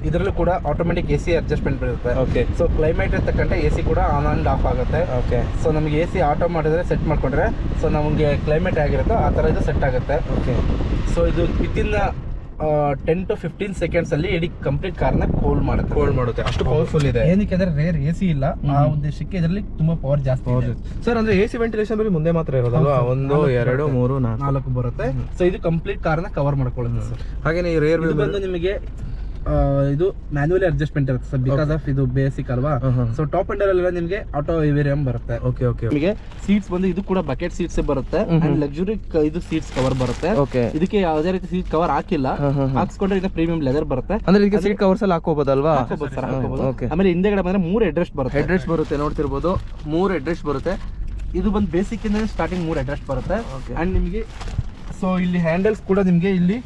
[SPEAKER 2] ಇದರಲ್ಲೂ ಕೂಡ ಆಟೋಮೆಟಿಕ್ AC ಅಡ್ಜಸ್ಟ್ಮೆಂಟ್ ಬರುತ್ತೆ.
[SPEAKER 1] ಓಕೆ.
[SPEAKER 2] ಸೊ ಕ್ಲೈಮೇಟ್ ತಕ್ಕಂತೆ AC ಕೂಡ ಆನ್ ಅಂಡ್ ಆಫ್ ಆಗುತ್ತೆ.
[SPEAKER 1] ಓಕೆ.
[SPEAKER 2] ಸೊ ನಮಗೆ AC ಆಟೋ ಮಾಡಿದ್ರೆ ಸೆಟ್ ಮಾಡ್ಕೊಂಡ್ರೆ ಸೊ ನಮಗೆ ಕ್ಲೈಮೇಟ್ ಆಗಿರುತ್ತೋ ಆ ತರ ಇದು ಸೆಟ್ ಆಗುತ್ತೆ.
[SPEAKER 1] ಓಕೆ.
[SPEAKER 2] ಸೊ ಇದು ವಿತಿನ್ 10 to 15 ಸೆಕೆಂಡ್ಸ್ ಅಲ್ಲಿ ಇಡೀ ಕಂಪ್ಲೀಟ್ ಕಾರ್ನ ಕೋಲ್ಡ್ ಮಾಡುತ್ತೆ.
[SPEAKER 1] ಅಷ್ಟು ಪವರ್ಫುಲ್ ಇದೆ.
[SPEAKER 2] ಏನಕ್ಕೆ ಅಂದ್ರೆ ರೇರ್ AC ಇಲ್ಲ, ಆ ಉದ್ದೇಶಕ್ಕೆ ಇದರಲ್ಲಿ ತುಂಬಾ ಪವರ್ ಜಾಸ್ತಿ ಇದೆ
[SPEAKER 1] ಸರ್. ಅಂದ್ರೆ AC ವೆಂಟಿಲೇಷನ್ ಬರೀ ಮುಂದೆ ಮಾತ್ರ ಇರೋದಲ್ವಾ? 1 2 3 4
[SPEAKER 2] ಬರುತ್ತೆ. ಸೊ ಇದು ಕಂಪ್ಲೀಟ್ ಕಾರ್ನ ಕವರ್ ಮಾಡ್ಕೊಳ್ಳುತ್ತೆ ಸರ್.
[SPEAKER 1] ಹಾಗೇನೆ ಈ ರೇರ್
[SPEAKER 2] ಬಂದು ನಿಮಗೆ ಇದು ಮ್ಯಾನ್ಯುವಲಿ ಅಡ್ಜಸ್ಟ್ಮೆಂಟ್ ಇರುತ್ತೆ ಸರ್, ಬಿಕಾಸ್ ಆಫ್ ಇದು ಬೇಸಿಕ್ ಅಲ್ವಾ. ಸೊ ಟಾಪ್ ಅಂಡರ್ ಎಲ್ಲ ನಿಮಗೆ ಆಟೋ ವೇರಿಯಂ ಬರುತ್ತೆ.
[SPEAKER 1] Okay okay.
[SPEAKER 2] ನಿಮಗೆ ಸೀಟ್ಸ್ ಬಂದು ಇದು ಕೂಡ ಬಕೆಟ್ ಸೀಟ್ಸ್ ಬರುತ್ತೆ, ಅಂಡ್ ಲಕ್ಸುರಿ ಇದು ಸೀಟ್ಸ್ ಕವರ್ ಬರುತ್ತೆ.
[SPEAKER 1] ಓಕೆ.
[SPEAKER 2] ಇದಕ್ಕೆ ಯಾವುದೇ ರೀತಿ ಸೀಟ್ ಕವರ್ ಹಾಕಿಲ್ಲ, ಹಾಕ್ಸ್ಕೊಂಡ್ರೆ ಇದು ಪ್ರೀಮಿಯಂ ಲೆದರ್ ಬರುತ್ತೆ.
[SPEAKER 1] ಅಂದ್ರೆ ಇದಕ್ಕೆ ಸೀಟ್ ಕವರ್ಸ್ ಎಲ್ಲ ಹಾಕೋಬಹುದಲ್ವಾ?
[SPEAKER 2] ಹಾಕೋಬಹುದು ಸರ್, ಹಾಕೋಬಹುದು.
[SPEAKER 1] ಓಕೆ.
[SPEAKER 2] ಆಮೇಲೆ ಹಿಂದೆಗಡೆ ಬಂದ್ರೆ 3 ಹೆಡ್ ಬರುತ್ತೆ.
[SPEAKER 1] ಹೆಡ್ ಬರುತ್ತೆ, ನೋಡ್ತಿರ್ಬೋದು 3 ಹೆಡ್ ಬರುತ್ತೆ.
[SPEAKER 2] ಇದು ಬಂದು ಬೇಸಿಕ್ ಇಂದ ಸ್ಟಾರ್ಟಿಂಗ್ 3 ಹೆಡ್ ಬರುತ್ತೆ.
[SPEAKER 1] Okay.
[SPEAKER 2] ಅಂಡ್ ನಿಮಗೆ ಸೊ ಇಲ್ಲಿ ಹ್ಯಾಂಡಲ್ಸ್ ಕೂಡ ನಿಮಗೆ ಇಲ್ಲಿ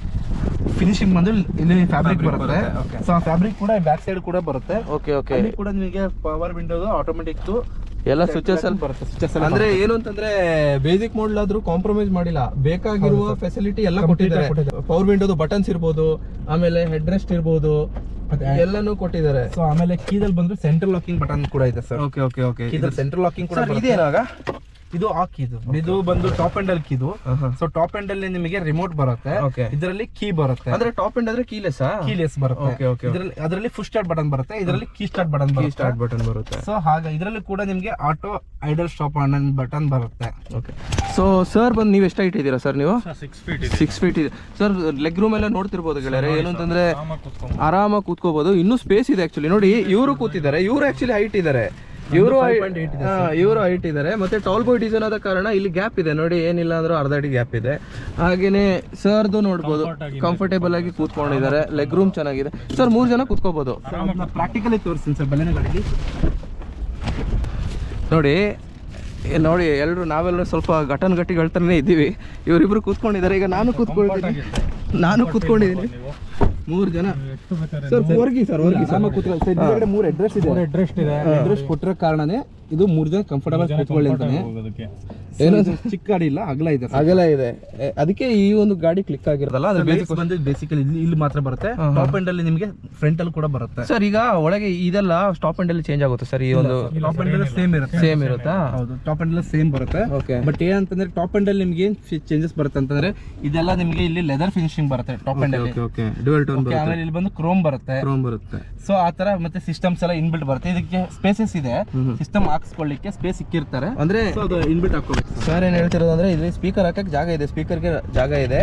[SPEAKER 2] ಫಿನಿಶಿಂಗ್ ಬಂದು ಇಲ್ಲಿ ಫ್ಯಾಬ್ರಿಕ್ ಬರುತ್ತೆ.
[SPEAKER 1] Okay.
[SPEAKER 2] ಸೊ ಆ ಫ್ಯಾಬ್ರಿಕ್ ಕೂಡ ಬ್ಯಾಕ್ ಸೈಡ್ ಕೂಡ ಬರುತ್ತೆ.
[SPEAKER 1] Okay okay.
[SPEAKER 2] ಅಲ್ಲಿ ಕೂಡ ನಿಮಗೆ ಪವರ್ ವಿಂಡೋದು ಆಟೋಮೆಟಿಕ್
[SPEAKER 1] ಎಲ್ಲ ಸ್ವಿಚಸ್ ಅಲ್ಲಿ
[SPEAKER 2] ಬರುತ್ತೆ. ಸ್ವಿಚಸ್ ಎಲ್ಲ
[SPEAKER 1] ಅಂದ್ರೆ ಏನು ಅಂತಂದ್ರೆ ಬೇಸಿಕ್ ಮೋಡ್ ಆದ್ರೂ ಕಾಂಪ್ರಮೈಸ್ ಮಾಡಿಲ್ಲ, ಬೇಕಾಗಿರುವ ಫೆಸಿಲಿಟಿ ಎಲ್ಲ ಕೊಟ್ಟಿದ್ದಾರೆ. ಪವರ್ ವಿಂಡೋದು ಬಟನ್ಸ್ ಇರ್ಬೋದು, ಆಮೇಲೆ ಹೆಡ್ ರೆಸ್ಟ್ ಇರ್ಬೋದು, ಎಲ್ಲಾನು ಕೊಟ್ಟಿದ್ದಾರೆ.
[SPEAKER 2] ಸೊ ಆಮೇಲೆ ಕೀದಲ್ಲಿ ಬಂದ್ರೆ ಸೆಂಟ್ರಲ್ ಲಾಕಿಂಗ್ ಬಟನ್ ಕೂಡ ಇದೆ ಸರ್.
[SPEAKER 1] Okay okay okay.
[SPEAKER 2] ಕೀದಲ್ಲಿ ಸೆಂಟ್ರಲ್ ಲಾಕಿಂಗ್ ಕೂಡ ಬರುತ್ತೆ.
[SPEAKER 1] ಇದೇನಾಗ
[SPEAKER 2] ಇದು ಆ ಕೀದು, ಇದು ಬಂದು ಟಾಪ್ ಎಂಡ್ ಅಲ್ಲಿ ಕೀದು. ಸೊ ಟಾಪ್ ಎಂಡ್ ಅಲ್ಲಿ ನಿಮಗೆ ರಿಮೋಟ್ ಬರುತ್ತೆ,
[SPEAKER 1] Okay.
[SPEAKER 2] ಇದರಲ್ಲಿ ಕೀ ಬರುತ್ತೆ.
[SPEAKER 1] ಅಂದ್ರೆ ಟಾಪ್ ಎಂಡ್ ಅಂದ್ರೆ ಕೀಲೆಸ್
[SPEAKER 2] ಕೀಲೆಸ್ ಬರುತ್ತೆ.
[SPEAKER 1] Okay, okay.
[SPEAKER 2] ಅದರಲ್ಲಿ ಫುಲ್ ಸ್ಟಾರ್ಟ್ ಬಟನ್ ಬರುತ್ತೆ, ಇದರಲ್ಲಿ ಕೀ ಸ್ಟಾರ್ಟ್ ಬಟನ್ ಬರುತ್ತೆ.
[SPEAKER 1] ಸ್ಟಾರ್ಟ್ ಬಟನ್ ಬರುತ್ತೆ.
[SPEAKER 2] ಸೊ ಹಾಗೆ ಇದರಲ್ಲಿ ಕೂಡ ನಿಮಗೆ ಆಟೋ ಐಡಲ್ ಸ್ಟಾಪ್ ಬಟನ್ ಬರುತ್ತೆ.
[SPEAKER 1] ಓಕೆ. ಸೊ ಸರ್ ಬಂದು ನೀವು ಎಷ್ಟು ಹೈಟ್ ಇದ್ದೀರಾ ಸರ್? ನೀವು 6 ಫೀಟ್ ಇದೆ ಸರ್. ಲೆಗ್ ರೂಮ್ ಎಲ್ಲ ನೋಡ್ತಿರ್ಬೋದು ಗೆಳೆಯರೆ, ಏನು ಅಂತಂದ್ರೆ ಆರಾಮಾಗಿ ಕೂತ್ಕೋಬಹುದು. ಇನ್ನೂ ಸ್ಪೇಸ್ ಇದೆ ಆಕ್ಚುಲಿ. ನೋಡಿ ಇವರು ಕೂತಿದ್ದಾರೆ, ಇವರು ಆಕ್ಚುಲಿ ಹೈಟ್ ಇದ್ದಾರೆ, ಇವರು ಹೈಟ್ ಇದ್ದಾರೆ. ಮತ್ತೆ ಟಾಲ್ ಬಾಯ್ ಡಿಸೈನ್ ಆದ ಕಾರಣ ಇಲ್ಲಿ ಗ್ಯಾಪ್ ಇದೆ ನೋಡಿ, ಏನಿಲ್ಲ ಅಂದ್ರೂ ಅರ್ಧ ಅಡಿ ಗ್ಯಾಪ್ ಇದೆ. ಹಾಗೇನೆ ಸರ್ದು ನೋಡ್ಬೋದು, ಕಂಫರ್ಟೇಬಲ್ ಆಗಿ ಕೂತ್ಕೊಂಡಿದ್ದಾರೆ. ಲೆಗ್ ರೂಮ್ ಚೆನ್ನಾಗಿದೆ ಸರ್, 3 ಜನ ಕೂತ್ಕೋಬಹುದು.
[SPEAKER 2] ಪ್ರಾಕ್ಟಿಕಲಿ ತೋರಿಸ್ತೀನಿ ಸರ್ ಬಲೆನ ಗಾಡಿಲಿ.
[SPEAKER 1] ನೋಡಿ ನೋಡಿ ಎಲ್ಲರೂ ನಾವೆಲ್ಲರೂ ಸ್ವಲ್ಪ ಗಟ್ಟಿಗಳೇ ಇದ್ದೀವಿ. ಇವರಿಬ್ರು ಕೂತ್ಕೊಂಡಿದ್ದಾರೆ. ಈಗ ನಾನು ಕೂತ್ಕೊಂಡಿದ್ದೀನಿ 3 ಜನ ಸರ್. ವರ್ಗಿ ಸರ್, ವರ್ಗಿ ಸರ್.
[SPEAKER 2] 3 ಅಡ್ರೆಸ್ ಇದೆ. ಅಡ್ರೆಸ್ ಕೊಟ್ಟಿರೋ ಕಾರಣನೇ ಇದು 3 ಜನ ಕಂಫರ್ಟಬಲ್ ಕೂತ್ಕೊಳ್ಳಿ ಅಂತಾನೆ.
[SPEAKER 1] ಏನು
[SPEAKER 2] ಚಿಕ್ಕ ಗಾಡಿ ಇಲ್ಲ, ಅಗಲ ಇದೆ,
[SPEAKER 1] ಅಗಲ ಇದೆ. ಅದಕ್ಕೆ ಈ ಒಂದು ಗಾಡಿ ಕ್ಲಿಕ್ ಆಗಿರೋದಲ್ಲ. ಅದ್ರ
[SPEAKER 2] ಬೇಸಿಕ್ ಬಂದು ಬೇಸಿಕಲಿ ಇಲ್ಲಿ ಮಾತ್ರ ಬರುತ್ತೆ. ಟಾಪ್ ಎಂಡ್ ಅಲ್ಲಿ ನಿಮಗೆ ಫ್ರಂಟ್ ಅಲ್ಲಿ ಕೂಡ ಬರುತ್ತೆ
[SPEAKER 1] ಸರ್. ಈಗ ಒಳಗೆ ಇದೆಲ್ಲ ಸ್ಟಾಪ್ ಎಂಡ್ ಅಲ್ಲಿ ಚೇಂಜ್ ಆಗುತ್ತೆ ಸರ್. ಈ ಒಂದು
[SPEAKER 2] ಟಾಪ್ ಎಂಡ್ ಅಲ್ಲಿ ಸೇಮ್ ಇರುತ್ತಾ? ಹೌದು, ಟಾಪ್ ಎಂಡ್ ಅಲ್ಲಿ ಸೇಮ್ ಬರುತ್ತೆ.
[SPEAKER 1] ಓಕೆ.
[SPEAKER 2] ಬಟ್ ಏನಂತಂದ್ರೆ ಟಾಪ್ ಎಂಡ್ ಅಲ್ಲಿ ನಿಮ್ಗೆ ಏನ್ ಚೇಂಜಸ್ ಬರುತ್ತೆ ಅಂತಂದ್ರೆ ಇದೆಲ್ಲ ನಿಮಗೆ ಇಲ್ಲಿ ಲೆದರ್ ಫಿನಿಶಿಂಗ್ ಬರುತ್ತೆ ಟಾಪ್ ಎಂಡ್ ಅಲ್ಲಿ.
[SPEAKER 1] ಓಕೆ. ಡ್ಯುಯಲ್ ಟೋನ್ ಬರುತ್ತೆ.
[SPEAKER 2] ಆಮೇಲೆ ಇಲ್ಲಿ ಬಂದು ಕ್ರೋಮ್ ಬರುತ್ತೆ. ಸೊ ಆ ತರ ಮತ್ತೆ ಸಿಸ್ಟಮ್ಸ್ ಎಲ್ಲ ಇನ್ಬಿಲ್ಟ್ ಬರುತ್ತೆ. ಇದಕ್ಕೆ ಸ್ಪೇಸಸ್ ಇದೆ, ಸಿಸ್ಟಮ್ ಹಾಕ್ಸ್ಕೊಳ್ಳಿಕ್ಕೆ ಸ್ಪೇಸ್ ಸಿಕ್ಕಿರ್ತಾರೆ.
[SPEAKER 1] ಅಂದ್ರೆ
[SPEAKER 2] ಅದು ಇನ್ಬಿಲ್ಟ್ ಹಾಕೋಬೇಕು.
[SPEAKER 1] ಸರ್ ಏನ್ ಹೇಳ್ತಿರೋದು ಅಂದ್ರೆ ಇಲ್ಲಿ ಸ್ಪೀಕರ್ ಹಾಕಕ್ಕೆ ಜಾಗ ಇದೆ, ಸ್ಪೀಕರ್ಗೆ ಜಾಗ ಇದೆ,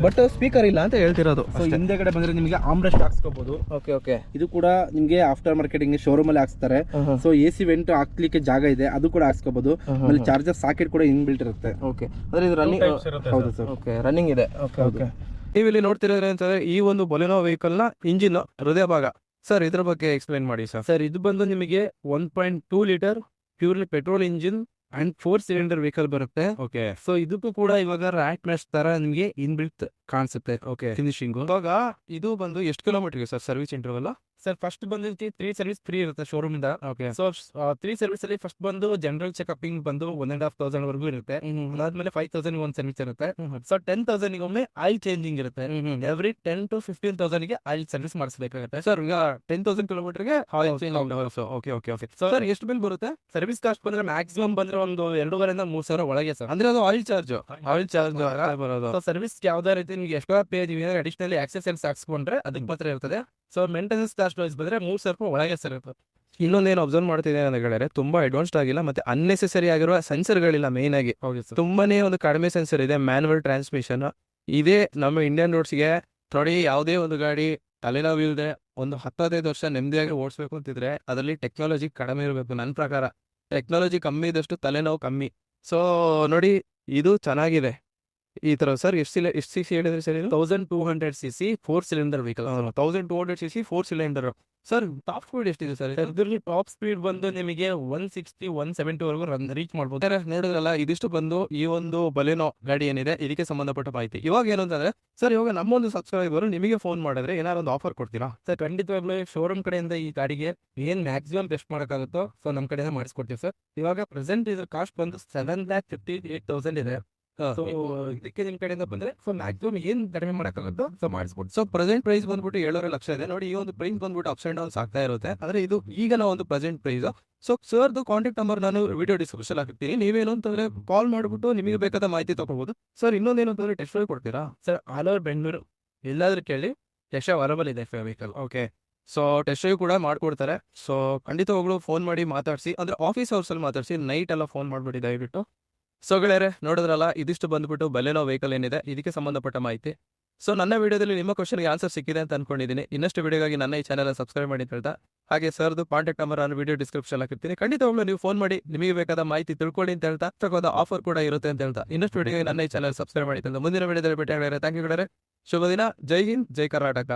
[SPEAKER 1] ಬಟ್ ಸ್ಪೀಕರ್ ಇಲ್ಲ ಅಂತ ಹೇಳ್ತಿರೋದು.
[SPEAKER 2] ಸೊ ಹಿಂದೆಗಡೆ ಬಂದ್ರೆ ನಿಮಗೆ ಆಮ್ರೆಸ್ಟ್ ಹಾಕ್ಸ್ಕೋಬಹುದು.
[SPEAKER 1] Okay okay.
[SPEAKER 2] ಇದು ಕೂಡ ನಿಮ್ಗೆ ಆಫ್ಟರ್ ಮಾರ್ಕೆಟಿಂಗ್ ಶೋರೂಮ್ ಅಲ್ಲಿ ಹಾಕ್ಸ್ತಾರೆ. ಸೊ AC ವೆಂಟ್ ಹಾಕ್ಲಿಕ್ಕೆ ಜಾಗ ಇದೆ, ಅದು ಕೂಡ ಹಾಕ್ಸ್ಕೋಬಹುದು. ಆಮೇಲೆ ಚಾರ್ಜರ್ ಸಾಕೆಟ್ ಕೂಡ ಇನ್ಬಿಲ್ಟ್ ಇರುತ್ತೆ.
[SPEAKER 1] ಓಕೆ. ಅಂದ್ರೆ ಇದು ರನ್ನಿಂಗ್.
[SPEAKER 2] ಹೌದು ಸರ್.
[SPEAKER 1] ಓಕೆ, ರನ್ನಿಂಗ್ ಇದೆ. Okay okay. ನೀವು ಇಲ್ಲಿ ನೋಡ್ತಿರೋದ್ರೆ ಅಂತಂದ್ರೆ ಈ ಒಂದು ಬೊಲೆನೋ ವೆಹಿಕಲ್ ನ ಇಂಜಿನ್ ಹೃದಯ ಭಾಗ ಸರ್, ಇದ್ರ ಬಗ್ಗೆ ಎಕ್ಸ್ಪ್ಲೈನ್ ಮಾಡಿ ಸರ್.
[SPEAKER 2] ಸರ್ ಇದು ಬಂದು ನಿಮಗೆ 1.2 litre purely petrol engine and 4 cylinder vehicle ಬರುತ್ತೆ.
[SPEAKER 1] ಓಕೆ.
[SPEAKER 2] ಸೊ ಇದಕ್ಕೂ ಕೂಡ ಇವಾಗ ರ್ಯಾಟ್ ಮ್ಯಾಚ್ ತರ ನಿಮಗೆ ಇನ್ಬಿಲ್ಟ್ ಕಾಣಿಸುತ್ತೆ.
[SPEAKER 1] ಓಕೆ.
[SPEAKER 2] ಫಿನಿಶಿಂಗ್
[SPEAKER 1] ಇವಾಗ ಇದು ಬಂದು ಎಷ್ಟು ಕಿಲೋಮೀಟರ್ಗೆ sir service interval?
[SPEAKER 2] Sir first ಬಂದಿರ್ತಿ 3 ಸರ್ವಿಸ್ ಫ್ರೀ ಇರುತ್ತೆ ಶೋರೂಮ್ ಇಂದ.
[SPEAKER 1] ಓಕೆ.
[SPEAKER 2] ಸೊ 3 ಸರ್ವಿಸ್ ಅಲ್ಲಿ ಫಸ್ಟ್ ಬಂದು ಜನರಲ್ ಚೆಕಪ್ ಬಂದು 1,500 ವರೆಗೂ ಇರುತ್ತೆ. ಅದಾದ್ಮೇಲೆ 5,000 ಒಂದು ಸರ್ವಿಸ್ ಇರುತ್ತೆ. ಸೊ 10,000 ಒಮ್ಮೆ ಆಯಿಲ್ ಚೇಂಜಿಂಗ್ ಇರುತ್ತೆ. ಎವ್ರಿ 10 to 15,000 ಗೆ ಆಯಿಲ್ ಸರ್ವಿಸ್ ಮಾಡಿಸಬೇಕಾಗುತ್ತೆ
[SPEAKER 1] ಸರ್. ಈಗ 10,000 ಕಿಲೋಮೀಟರ್ಗೆ ಓಕೆ ಓಕೆ ಓಕೆ. ಸರ್ ಎಷ್ಟು ಬಿಲ್ ಬರುತ್ತೆ?
[SPEAKER 2] ಸರ್ವಿಸ್ ಕಾಸ್ಟ್ ಬಂದ್ರೆ ಮ್ಯಾಕ್ಸಿಮಮ್ ಬಂದ್ರೆ ಒಂದು 2,500 3 ಸಾವಿರ ಒಳಗೆ ಸರ್.
[SPEAKER 1] ಅಂದ್ರೆ ಅದು ಆಯಿಲ್ ಚಾರ್ಜ್ ಬರೋದು.
[SPEAKER 2] ಸೊ ಸರ್ವಿಸ್ ಯಾವ್ದೇ ರೀತಿ ನಿಮ್ಗೆ ಎಕ್ಸ್ಟ್ರಾ ಪೇ ಅಡಿಷನಲಿ ಆಕ್ಸೆಸರೀಸ್ ಹಾಕ್ಸ್ಕೊಂಡ್ರೆ ಅದಕ್ಕೆ ಮಾತ್ರ ಇರ್ತದೆ. ಸೊ ಮೇಂಟೆನೆನ್ಸ್ ಕಾಸ್ಟ್ ವೈಸ್ ಬಂದ್ರೆ 3,000 ರೂಪಾಯಿ ಒಳಗೆ ಸರ್ ಇರ್ತದೆ.
[SPEAKER 1] ಇನ್ನೊಂದೇನು ಅಬ್ಸರ್ವ್ ಮಾಡ್ತಿದ್ದೇನೆ ಅಂತ ಹೇಳಿದ್ರೆ ತುಂಬಾ ಅಡ್ವಾನ್ಸ್ಡ್ ಆಗಿಲ್ಲ, ಮತ್ತೆ ಅನ್ನೆಸೆಸರಿ ಆಗಿರುವ ಸೆನ್ಸರ್ಗಳಿಲ್ಲ. ಮೇನ್ ಆಗಿ ತುಂಬಾನೇ ಒಂದು ಕಡಿಮೆ ಸೆನ್ಸರ್ ಇದೆ. ಮ್ಯಾನ್ಯುವಲ್ ಟ್ರಾನ್ಸ್ಮಿಷನ್ ಇದೆ. ನಮ್ಮ ಇಂಡಿಯನ್ ರೋಡ್ಸ್ಗೆ ನೋಡಿ, ಯಾವುದೇ ಒಂದು ಗಾಡಿ ತಲೆನೋವು ಇಲ್ಲದೆ ಒಂದು 15 ವರ್ಷ ನೆಮ್ಮದಿಯಾಗಿ ಓಡಿಸ್ಬೇಕು ಅಂತಿದ್ರೆ ಅದರಲ್ಲಿ ಟೆಕ್ನಾಲಜಿ ಕಡಿಮೆ ಇರಬೇಕು. ನನ್ನ ಪ್ರಕಾರ ಟೆಕ್ನಾಲಜಿ ಕಮ್ಮಿ ಇದ್ದಷ್ಟು ತಲೆನೋವು ಕಮ್ಮಿ. ಸೊ ನೋಡಿ, ಇದು ಚೆನ್ನಾಗಿದೆ ಈ ತರ. ಸರ್ ಎಷ್ಟು CC ಹೇಳಿದ್ರೆ sir?
[SPEAKER 2] 1200 cc 4 cylinder vehicle.
[SPEAKER 1] 1200 cc 4 cylinder. Sir top speed ಎಷ್ಟಿದೆ ಸರ್?
[SPEAKER 2] ಇದರಲ್ಲಿ ಟಾಪ್ ಸ್ಪೀಡ್ ಬಂದು ನಿಮಗೆ 160 170 ವರೆಗೂ ರೀಚ್ ಮಾಡಬಹುದು.
[SPEAKER 1] ನೋಡಿದ್ರಲ್ಲ, ಇದಿಷ್ಟು ಬಂದು ಈ ಒಂದು ಬಲೆನೋ ಗಾಡಿ ಏನಿದೆ ಇದಕ್ಕೆ ಸಂಬಂಧಪಟ್ಟ ಮಾಹಿತಿ. ಇವಾಗ ಏನು ಅಂತಂದ್ರೆ ಸರ್, ಇವಾಗ ನಮ್ಮೊಂದು ಸಬ್ಸ್ಕ್ರೈಬರ್ ನಿಮಗೆ ಫೋನ್ ಮಾಡಿದ್ರೆ ಏನಾದ್ರು ಒಂದು ಆಫರ್ ಕೊಡ್ತೀರಾ
[SPEAKER 2] ಸರ್? ಖಂಡಿತವಾಗ್ಲೂ ಶೋರೂಮ್ ಕಡೆಯಿಂದ ಈ ಗಾಡಿಗೆ ಏನ್ ಮ್ಯಾಕ್ಸಿಮಮ್ ಬೆಸ್ಟ್ ಮಾಡಕ್ಕಾಗುತ್ತೋ ಸೊ ನಮ್ ಕಡೆಯಿಂದ ಮಾಡಿಸ್ಕೊಡ್ತೀವಿ ಸರ್. ಇವಾಗ ಪ್ರೆಸೆಂಟ್ ಇದ್ರ ಕಾಸ್ಟ್ ಬಂದು 7,58,000 ಇದೆ. ಸೊ ಇದಕ್ಕೆ ನಿಮ್ ಕಡೆಯಿಂದ ಬಂದ್ರೆ ಸೊ ಮ್ಯಾಕ್ಸಿಮಮ್ ಏನ್ ಕಡಿಮೆ ಮಾಡಕ್ಕಾಗುತ್ತೋ ಸೊ ಮಾಡಿಸ್ಕೊಡ್ತೀವಿ.
[SPEAKER 1] ಸೊ ಪ್ರೆಸೆಂಟ್ ಪ್ರೈಸ್ ಬಂದ್ಬಿಟ್ಟು 7.5 ಲಕ್ಷ ಇದೆ ನೋಡಿ. ಈ ಒಂದು ಪ್ರೈಸ್ ಬಂದ್ಬಿಟ್ಟು ಅಪ್ಸ್ ಅಂಡ್ ಡೌನ್ಸ್ ಆಗ್ತಾ ಇರುತ್ತೆ. ಆದ್ರೆ ಇದು ಈಗ ನಾವು ಒಂದು ಪ್ರೆಸೆಂಟ್ ಪ್ರೈಸ್. ಸೊ ಸರ್ದು ಕಾಂಟ್ಯಾಕ್ಟ್ ನಂಬರ್ ನಾನು ವಿಡಿಯೋ ಡಿಸ್ಕ್ರಿಪ್ಷನ್ ಹಾಕ್ತೀನಿ. ನೀವೇನು ಅಂತಂದ್ರೆ ಕಾಲ್ ಮಾಡ್ಬಿಟ್ಟು ನಿಮಗೆ ಬೇಕಾದ ಮಾಹಿತಿ ತಗೋಬಹುದು. ಸರ್ ಇನ್ನೊಂದೇನು ಅಂತಂದ್ರೆ ಟೆಸ್ಟ್ ಡ್ರೈವ್ ಕೊಡ್ತೀರಾ
[SPEAKER 2] ಸರ್? ಆಲ್ ಓವರ್ ಬೆಂಗಳೂರು ಎಲ್ಲಾದ್ರೂ ಕೇಳಿ, ಟೆಸ್ಟ್ ಅವೈಲೇಬಲ್ ಇದೆ vehicle.
[SPEAKER 1] Okay. So test drive ಕೂಡ ಮಾಡ್ಕೊಡ್ತಾರೆ. ಸೊ ಖಂಡಿತವಾಗ್ಲೂ ಫೋನ್ ಮಾಡಿ ಮಾತಾಡಿಸಿ, ಅಂದ್ರೆ ಆಫೀಸ್ ಅವರ್ಸ್ ಅಲ್ಲಿ ಮಾತಾಡಿಸಿ, ನೈಟ್ ಎಲ್ಲ ಫೋನ್ ಮಾಡ್ಬಿಟ್ಟು ದಯವಿಟ್ಟು. ಸೊ ಗೆಳೆಯರೆ ನೋಡಿದ್ರಲ್ಲ, ಇದಿಷ್ಟು ಬಂದ್ಬಿಟ್ಟು ಬಲೆನೋ ವೆಹಿಕಲ್ ಏನಿದೆ ಇದಕ್ಕೆ ಸಂಬಂಧಪಟ್ಟ ಮಾಹಿತಿ. ಸೊ ನನ್ನ ವಿಡಿಯೋದಲ್ಲಿ ನಿಮ್ಮ ಕ್ವಶನ್ಗೆ ಆನ್ಸರ್ ಸಿಕ್ಕಿದೆ ಅಂತ ಅನ್ಕೊಂಡಿದ್ದೀನಿ. ಇನ್ನಷ್ಟು ವಿಡಿಯೋಗಾಗಿ ನನ್ನ ಈ ಚಾನಲ್ ಸಬ್ಸ್ಕ್ರೈಬ್ ಮಾಡಿ ಅಂತ ಹೇಳ್ತಾ, ಹಾಗೆ ಸರ್ದು ಕಾಂಟ್ಯಾಕ್ಟ್ ನಂಬರ್ ನಾನು ವಿಡಿಯೋ ಡಿಸ್ಕ್ರಿಪ್ಷನ್ ಹಾಕಿರ್ತೀನಿ. ಖಂಡಿತವಾಗ್ಲೂ ನೀವು ಫೋನ್ ಮಾಡಿ ನಿಮಗೆ ಬೇಕಾದ ಮಾಹಿತಿ ತಿಳ್ಕೊಳ್ಳಿ ಅಂತ ಹೇಳ್ತಾ, ಆಫರ್ ಕೂಡ ಇರುತ್ತೆ ಅಂತ ಹೇಳ್ತಾ, ಇನ್ನಷ್ಟು ವಿಡಿಯೋಗೆ ನನ್ನ ಈ ಚಾನಲ್ ಸಬ್ಸ್ಕ್ರೈಬ್ ಮಾಡಿ ಅಂತ ಮುಂದಿನ ವಿಡಿಯೋದಲ್ಲಿ ಭೇಟಿ ಆಗಿದ್ದಾರೆ. ಥ್ಯಾಂಕ್ ಯು ಗೆಳೆಯರೆ. ಶುಭ ದಿನ. ಜೈ ಹಿಂದ್, ಜೈ ಕರ್ನಾಟಕ.